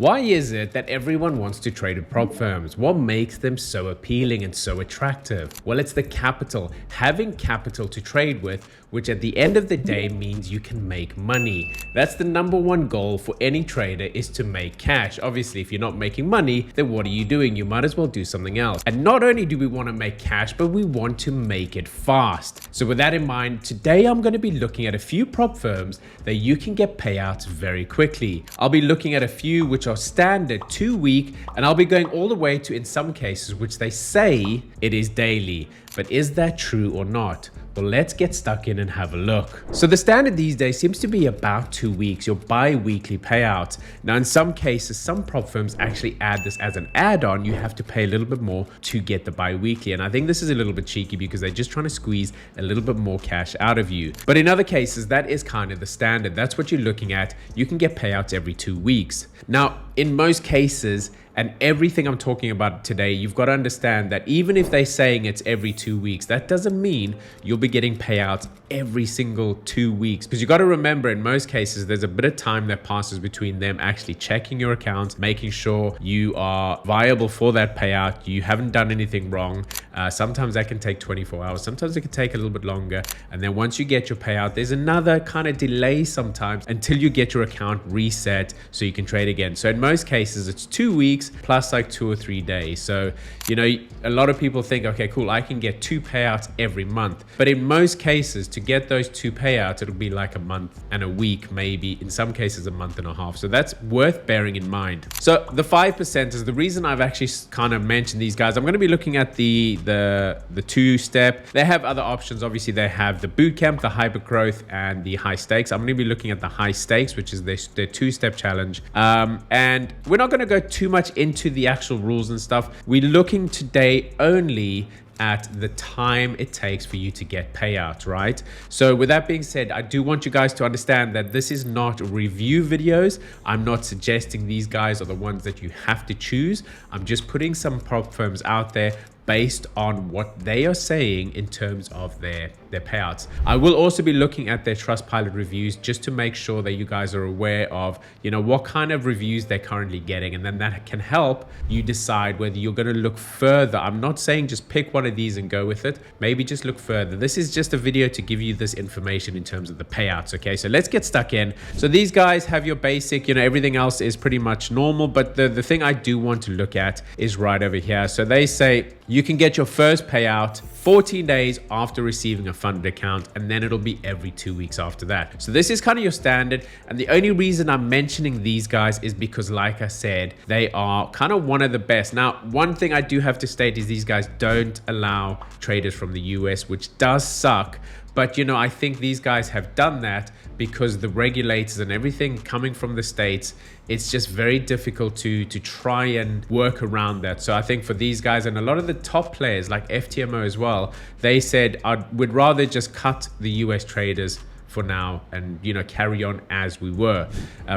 Why is it that everyone wants to trade with prop firms? What makes them so appealing and so attractive? Well, it's the capital. Having capital to trade with, which at the end of the day means you can make money. That's the number one goal for any trader, is to make cash. Obviously, if you're not making money, then what are you doing? You might as well do something else. And not only do we want to make cash, but we want to make it fast. So with that in mind, today I'm going to be looking at a few prop firms that you can get payouts very quickly. I'll be looking at a few which are standard 2-week, and I'll be going all the way to, in some cases, which they say it is daily. But is that true or not? Well, let's get stuck in and have a look. So the standard these days seems to be about 2 weeks, your bi-weekly payout. Now, in some cases, some prop firms actually add this as an add-on. You have to pay a little bit more to get the bi-weekly. And I think this is a little bit cheeky because they're just trying to squeeze a little bit more cash out of you. But in other cases, that is kind of the standard. That's what you're looking at. You can get payouts every 2 weeks. Now, in most cases, and everything I'm talking about today, you've got to understand that even if they're saying it's every 2 weeks, that doesn't mean you'll be getting payouts every single 2 weeks. Because you got to remember, in most cases, there's a bit of time that passes between them actually checking your account, making sure you are viable for that payout, you haven't done anything wrong. Sometimes that can take 24 hours. Sometimes it can take a little bit longer. And then once you get your payout, there's another kind of delay sometimes until you get your account reset so you can trade again. So in most cases, it's 2 weeks plus like 2 or 3 days. So, you know, a lot of people think, okay, cool, I can get 2 payouts every month. But in most cases, to get those 2 payouts, it'll be like a month and a week, maybe in some cases a month and a half. So that's worth bearing in mind. So the 5% is the reason I've actually kind of mentioned these guys. I'm going to be looking at the 2-step. They have other options. Obviously, they have the bootcamp, the hyper growth, and the high stakes. I'm going to be looking at the high stakes, which is their 2-step challenge. And we're not going to go too much into the actual rules and stuff. We're looking today only at the time it takes for you to get payouts, right? So with that being said, I do want you guys to understand that this is not review videos. I'm not suggesting these guys are the ones that you have to choose. I'm just putting some prop firms out there based on what they are saying in terms of their payouts. I will also be looking at their Trustpilot reviews just to make sure that you guys are aware of, you know, what kind of reviews they're currently getting, and then that can help you decide whether you're going to look further. I'm not saying just pick one of these and go with it. Maybe just look further. This is just a video to give you this information in terms of the payouts. Okay, so let's get stuck in. So these guys have your basic, you know, everything else is pretty much normal, but the thing I do want to look at is right over here. So they say you can get your first payout 14 days after receiving a funded account, and then it'll be every 2 weeks after that. So this is kind of your standard. And the only reason I'm mentioning these guys is because, like I said, they are kind of one of the best. Now, one thing I do have to state is these guys don't allow traders from the US, which does suck. But, you know, I think these guys have done that because the regulators and everything coming from the States, it's just very difficult to try and work around that. So I think for these guys and a lot of the top players like FTMO as well, they said, we'd rather just cut the US traders for now and, you know, carry on as we were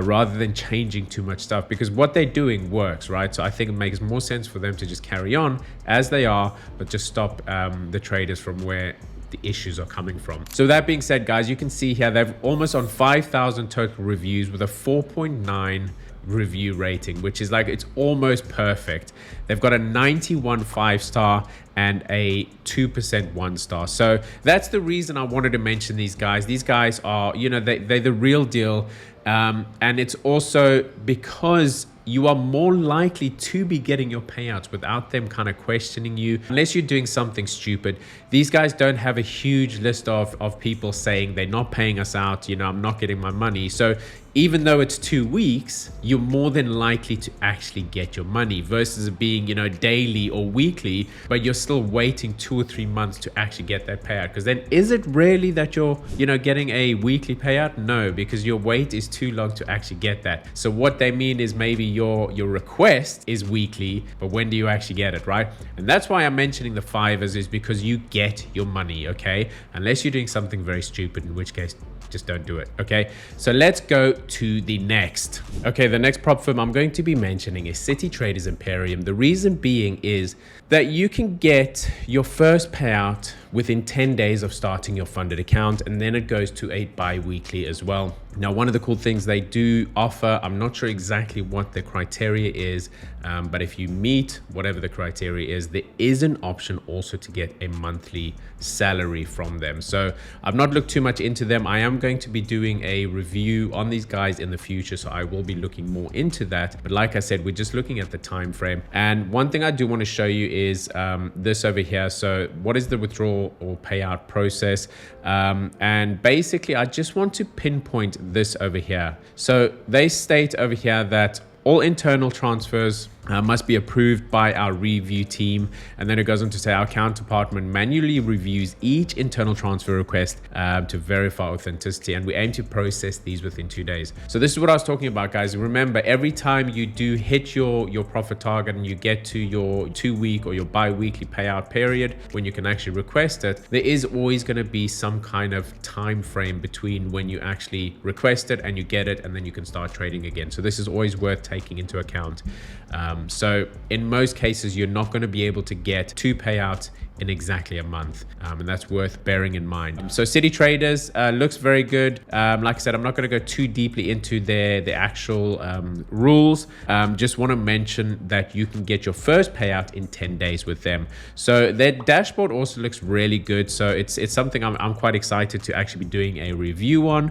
rather than changing too much stuff, because what they're doing works, right? So I think it makes more sense for them to just carry on as they are, but just stop the traders from where the issues are coming from. So that being said, guys, you can see here they've almost on 5,000 total reviews with a 4.9 review rating, which is like, it's almost perfect. They've got a 91 5-star and a 2% 1-star. So that's the reason I wanted to mention these guys. These guys are, you know, they're the real deal. And it's also because you are more likely to be getting your payouts without them kind of questioning you, unless you're doing something stupid. These guys don't have a huge list of people saying they're not paying us out, you know, I'm not getting my money. So even though it's 2 weeks, you're more than likely to actually get your money versus it being, you know, daily or weekly, but you're still waiting 2 or 3 months to actually get that payout. Because then is it really that you're, you know, getting a weekly payout? No, because your wait is too long to actually get that. So what they mean is maybe your request is weekly, but when do you actually get it, right? And that's why I'm mentioning the 5s, is because you get your money, okay? Unless you're doing something very stupid, in which case just don't do it. Okay, so let's go to the next. Okay, the next prop firm I'm going to be mentioning is City Traders Imperium. The reason being is that you can get your first payout within 10 days of starting your funded account, and then it goes to a bi-weekly as well. Now, one of the cool things they do offer, I'm not sure exactly what the criteria is, but if you meet whatever the criteria is, there is an option also to get a monthly salary from them. So I've not looked too much into them. I am going to be doing a review on these guys in the future, so I will be looking more into that. But like I said, we're just looking at the time frame. And one thing I do want to show you is this over here. So what is the withdrawal or payout process? And basically, I just want to pinpoint this over here. So they state over here that all internal transfers must be approved by our review team. And then it goes on to say our account department manually reviews each internal transfer request to verify authenticity, and we aim to process these within 2 days. So this is what I was talking about, guys. Remember, every time you do hit your profit target and you get to your 2-week or your bi-weekly payout period when you can actually request it, there is always going to be some kind of time frame between when you actually request it and you get it, and then you can start trading again. So this is always worth taking into account. So in most cases, you're not going to be able to get 2 payouts in exactly a month, and that's worth bearing in mind. So City Traders looks very good. Like I said, I'm not going to go too deeply into the actual rules. Just want to mention that you can get your first payout in 10 days with them. So their dashboard also looks really good. So it's something I'm quite excited to actually be doing a review on.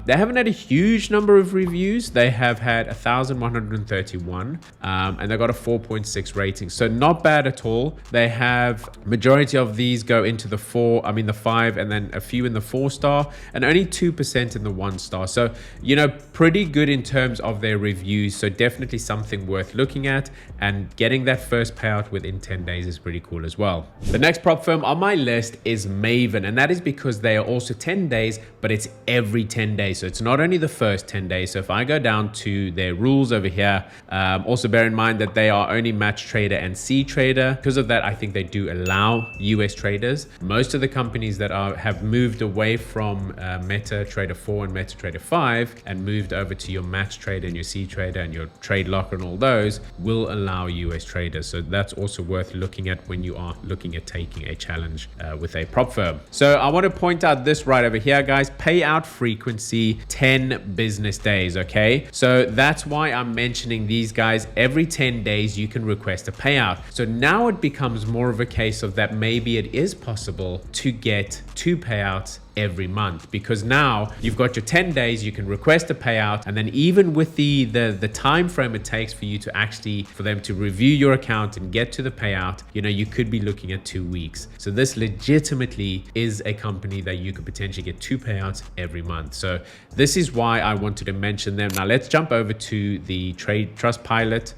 They haven't had a huge number of reviews. They have had 1,131, and they got a 4.6 rating. So not bad at all. They have majority of these go into the 5, and then a few in the 4-star, and only 2% in the 1-star. So, you know, pretty good in terms of their reviews. So definitely something worth looking at, and getting that first payout within 10 days is pretty cool as well. The next prop firm on my list is Maven, and that is because they are also 10 days, but it's every 10 days. So it's not only the first 10 days. So if I go down to their rules over here, also bear in mind that they are only match trader and C trader. Because of that, I think they do allow US traders. Most of the companies that have moved away from MetaTrader 4 and MetaTrader 5 and moved over to your match trader and your C trader and your trade locker and all those will allow US traders. So that's also worth looking at when you are looking at taking a challenge with a prop firm. So I want to point out this right over here, guys. Payout frequency 10 business days. Okay, so that's why I'm mentioning these guys. Every 10 days you can request a payout. So now it becomes more of a case of that maybe it is possible to get 2 payouts every month, because now you've got your 10 days, you can request a payout, and then even with the time frame it takes for you to actually for them to review your account and get to the payout, you know, you could be looking at 2 weeks. So this legitimately is a company that you could potentially get 2 payouts every month. So this is why I wanted to mention them. Now let's jump over to the Trustpilot.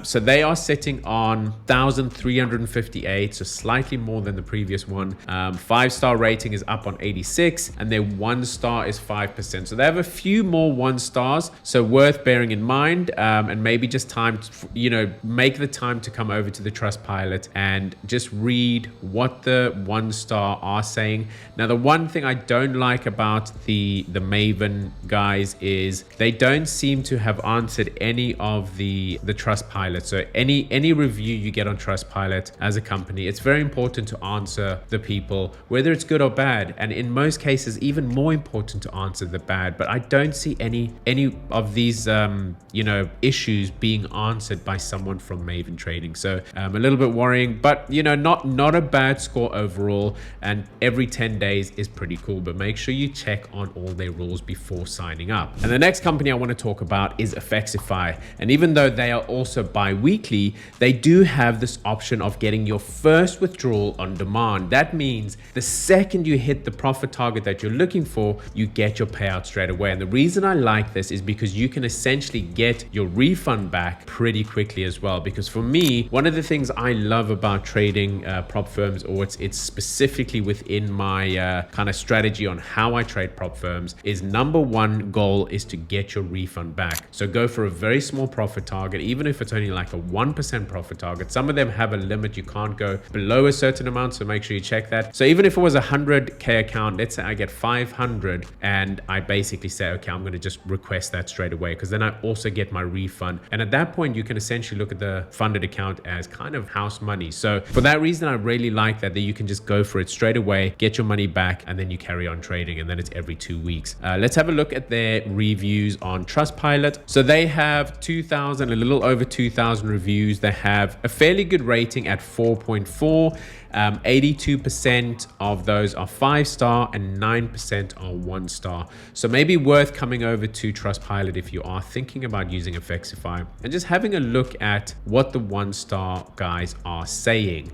So they are sitting on 1,358, so slightly more than the previous one. 5-star rating is up on 86, and their 1-star is 5%. So they have a few more 1-stars, so worth bearing in mind, and maybe just make the time to come over to the Trustpilot and just read what the 1-star are saying. Now, the one thing I don't like about the Maven guys is they don't seem to have answered any of the Trustpilot. So any review you get on Trustpilot as a company, it's very important to answer the people, whether it's good or bad, and in most cases even more important to answer the bad. But I don't see any of these issues being answered by someone from Maven Trading. So a little bit worrying, but not a bad score overall, and every 10 days is pretty cool. But make sure you check on all their rules before signing up. And the next company I want to talk about is Effexify, and even though they are also bi-weekly, they do have this option of getting your first withdrawal on demand. That means the second you hit the profit target that you're looking for, you get your payout straight away. And the reason I like this is because you can essentially get your refund back pretty quickly as well. Because for me, one of the things I love about trading prop firms, or it's specifically within my kind of strategy on how I trade prop firms, is number one goal is to get your refund back. So go for a very small profit target, even if it's only like a 1% profit target. Some of them have a limit, you can't go below a certain amount, so make sure you check that. So even if it was a 100k account, let's say I get 500 and I basically say, okay, I'm going to just request that straight away, because then I also get my refund. And at that point, you can essentially look at the funded account as kind of house money. So for that reason, I really like that you can just go for it straight away, get your money back, and then you carry on trading, and then it's every 2 weeks. Let's have a look at their reviews on Trustpilot. So they have 2,000, a little over 2,000 reviews. They have a fairly good rating at 4.4. 82% of those are 5-star and 9% are 1-star. So maybe worth coming over to Trustpilot if you are thinking about using Effexify and just having a look at what the 1-star guys are saying.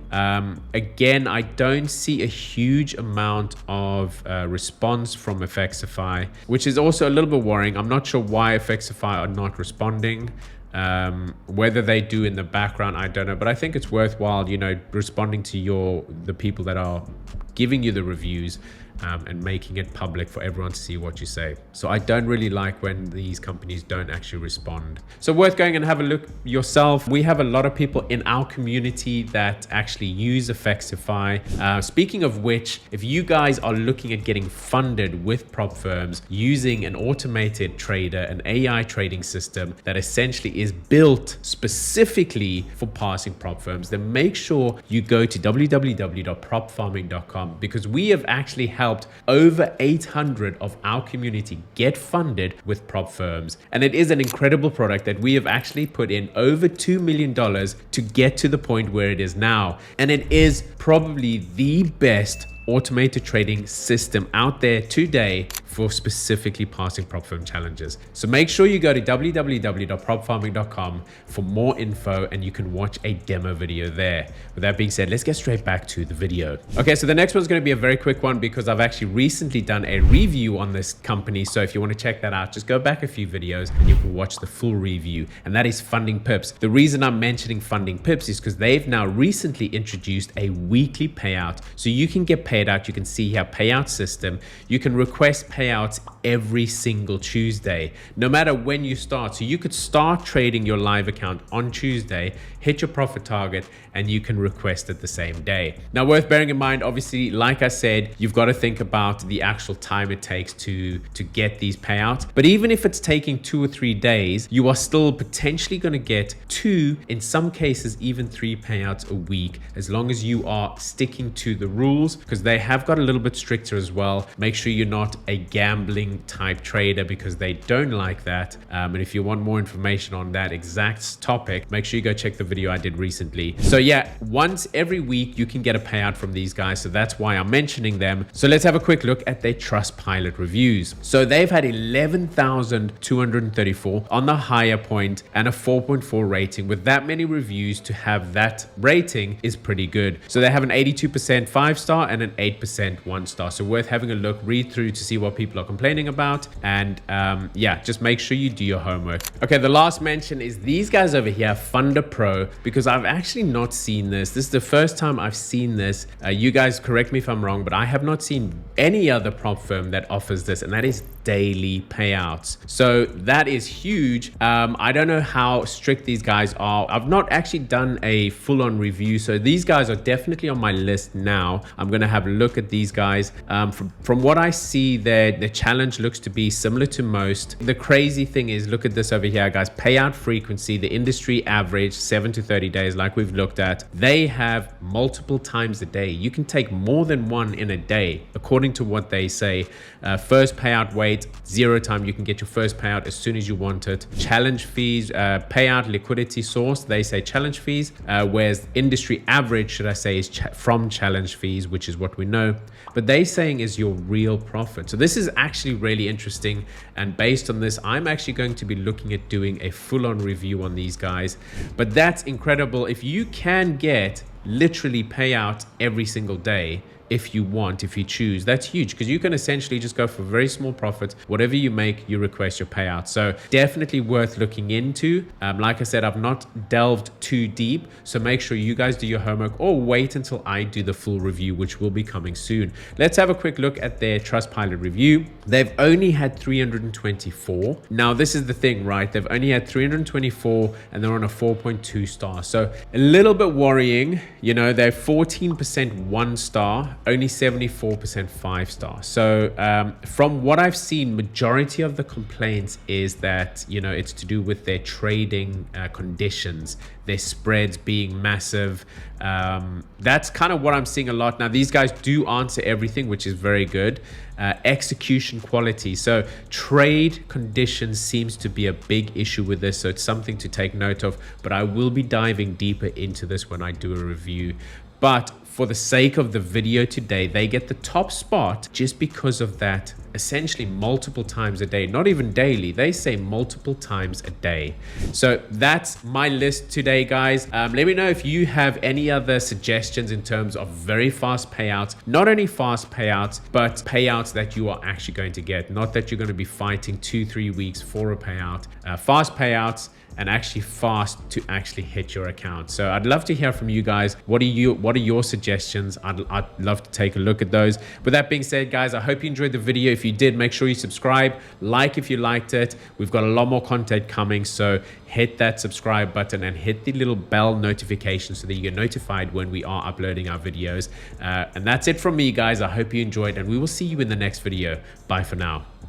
Again, I don't see a huge amount of response from Effexify, which is also a little bit worrying. I'm not sure why Effexify are not responding. Whether they do in the background, I don't know, but I think it's worthwhile, you know, responding to the people that are giving you the reviews, and making it public for everyone to see what you say. So I don't really like when these companies don't actually respond. So worth going and have a look yourself. We have a lot of people in our community that actually use Effexify. Speaking of which, if you guys are looking at getting funded with prop firms using an automated trader, an AI trading system that essentially is built specifically for passing prop firms, then make sure you go to www.propfarming.com, because we have actually helped over 800 of our community get funded with prop firms. And it is an incredible product that we have actually put in over $2 million to get to the point where it is now. And it is probably the best automated trading system out there today for specifically passing prop firm challenges. So make sure you go to www.propfarming.com for more info, and you can watch a demo video there. With that being said, let's get straight back to the video. Okay, so the next one's going to be a very quick one because I've actually recently done a review on this company. So if you want to check that out, just go back a few videos and you can watch the full review, and that is Funding Pips. The reason I'm mentioning Funding Pips is because they've now recently introduced a weekly payout. So you can get paid out. You can see here payout system. You can request payouts every single Tuesday, no matter when you start. So you could start trading your live account on Tuesday, hit your profit target, and you can request it the same day. Now, worth bearing in mind, obviously, like I said, you've got to think about the actual time it takes to get these payouts. But even if it's taking 2 or 3 days, you are still potentially going to get 2, in some cases, even 3 payouts a week, as long as you are sticking to the rules, because they have got a little bit stricter as well. Make sure you're not a gambling type trader, because they don't like that. And if you want more information on that exact topic, make sure you go check the video I did recently. So yeah, once every week you can get a payout from these guys. So that's why I'm mentioning them. So let's have a quick look at their Trustpilot reviews. So they've had 11,234 on the higher point and a 4.4 rating. With that many reviews, to have that rating is pretty good. So they have an 82% 5-star and an 8% 1-star. So worth having a look, read through to see what people are complaining about. And yeah, just make sure you do your homework. Okay, the last mention is these guys over here, Funder Pro, because I've actually not seen this. This is the first time I've seen this. You guys correct me if I'm wrong, but I have not seen any other prop firm that offers this, and that is daily payouts. So that is huge. I don't know how strict these guys are. I've not actually done a full-on review, so these guys are definitely on my list now. I'm going to have a look at these guys. From what I see, the challenge looks to be similar to most. The crazy thing is, look at this over here, guys. Payout frequency, the industry average, 7 to 30 days, like we've looked at. They have multiple times a day. You can take more than one in a day, according to what they say. First payout wait, 0 time. You can get your first payout as soon as you want it. Challenge fees, payout liquidity source, they say challenge fees, whereas industry average, should I say, is from challenge fees, which is what we know. But they saying is your real profit. So this is actually really interesting. And based on this, I'm actually going to be looking at doing a full-on review on these guys. But that's incredible. If you can get literally payout every single day, if you want, if you choose, that's huge, because you can essentially just go for very small profits. Whatever you make, you request your payout. So definitely worth looking into. Like I said, I've not delved too deep, so make sure you guys do your homework, or wait until I do the full review, which will be coming soon. Let's have a quick look at their Trustpilot review. They've only had 324. Now this is the thing, right? They've only had 324 and they're on a 4.2 star. So a little bit worrying. You know, they're 14% 1-star only 74% 5-star. So from what I've seen, majority of the complaints is that, you know, it's to do with their trading conditions, their spreads being massive. That's kind of what I'm seeing a lot. Now, these guys do answer everything, which is very good. Execution quality. So trade conditions seems to be a big issue with this. So it's something to take note of, but I will be diving deeper into this when I do a review. But for the sake of the video today, they get the top spot just because of that, essentially multiple times a day, not even daily. They say multiple times a day. So that's my list today, guys. Let me know if you have any other suggestions in terms of very fast payouts, not only fast payouts, but payouts that you are actually going to get, not that you're going to be fighting 2-3 weeks for a payout. Fast payouts, and actually fast to actually hit your account. So I'd love to hear from you guys. What are your suggestions? I'd love to take a look at those. With that being said, guys, I hope you enjoyed the video. If you did, make sure you subscribe, like if you liked it. We've got a lot more content coming, so hit that subscribe button and hit the little bell notification so that you get notified when we are uploading our videos. And that's it from me, guys. I hope you enjoyed, and we will see you in the next video. Bye for now.